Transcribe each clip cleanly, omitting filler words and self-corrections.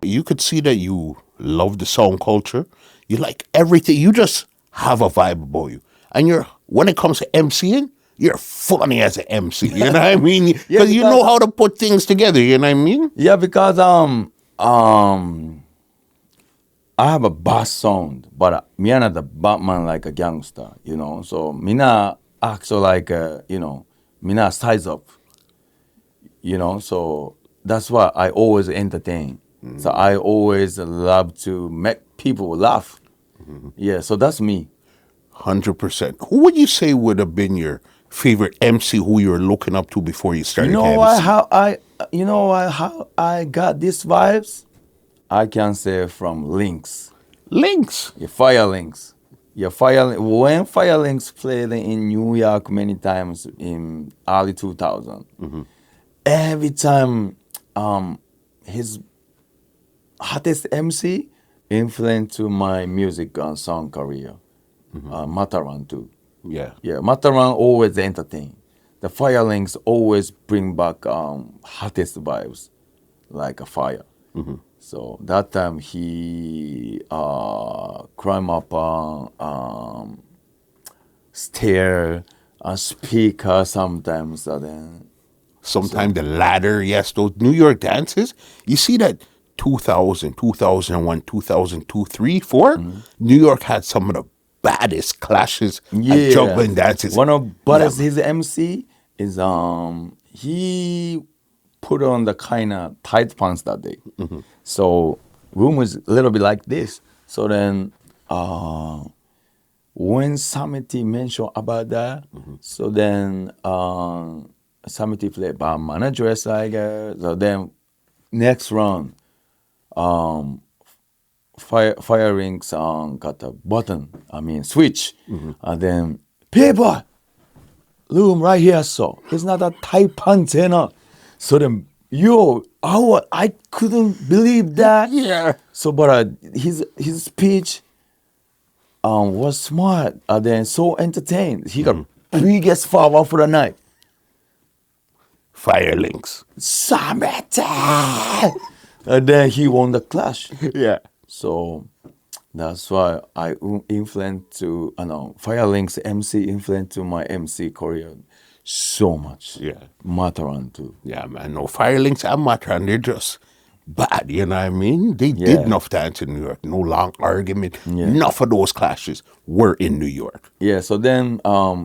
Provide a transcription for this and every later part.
You could see that you love the sound culture. You like everything. You just have a vibe about you. And when it comes to MCing, you're funny as an MC. You know what I mean? Because you know how to put things together. You know what I mean? Yeah, because I have a bass sound, but me not the Batman like a gangster, you know. So me not act so like me not size up, you know. So that's why I always entertain. So I always love to make people laugh. Yeah, so that's me. 100%. Who would you say would have been your favorite MC who you were looking up to before you started You know to why? MC? How I got these vibes? I can say from Lynx. Links. Yeah, Fire Links. Yeah, when Fire Links played in New York many times in early 2000, every time his hottest MC influenced to my music and song career. Mataran too. Yeah. Yeah, Mataran always entertain. The Fire Links always bring back hottest vibes, like a fire. So that time he climb up on stair, speaker sometimes, and then Sometimes the ladder, yes, those New York dances. You see that 2000, 2001, 2002, 3, 4, New York had some of the baddest clashes and juggling dances. One of Butters, his MC is he put on the kind of tight pants that day. So room was a little bit like this. So then when Samity mentioned about that, so then Samity played by manager like so then next round firing song got a button, switch. And then people room right here, so it's not a tight pants, you know. So then I couldn't believe that. Yeah. So but his speech was smart and then so entertained. He got biggest flower for the night. Fire Links. Samity! And then he won the clash. Yeah. So that's why I influenced to Fire Links MC influenced to my MC career so much. Yeah. Mataran too. Yeah, man. No, Fire Links and Matran, they're just bad, you know what I mean? They did enough dance in New York. No long argument. Enough of those clashes were in New York. Yeah, so then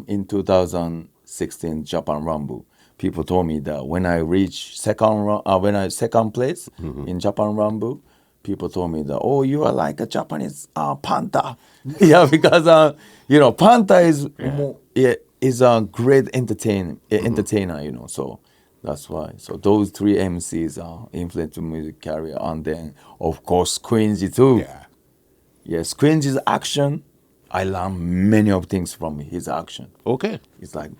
in 2016 Japan Rambo, people told me that when I reached second place in Japan Rambo, people told me that, oh, you are like a Japanese panther. Yeah, because panther is a great entertainer, you know. So that's why. So those three MCs are influenced to music career, and then of course Quincy too. Yeah. Yes, Quincy's action. I learned many of things from his action. Okay. It's like,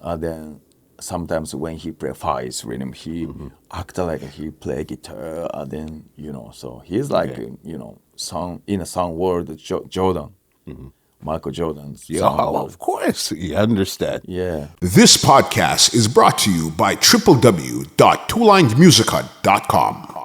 and then sometimes when he play fires rhythm, he act like he play guitar, and then so he's like song in a song world Jordan, Michael Jordan's. Yeah, of course. You understand. Yeah. This podcast is brought to you by www.twolinedmusica.com.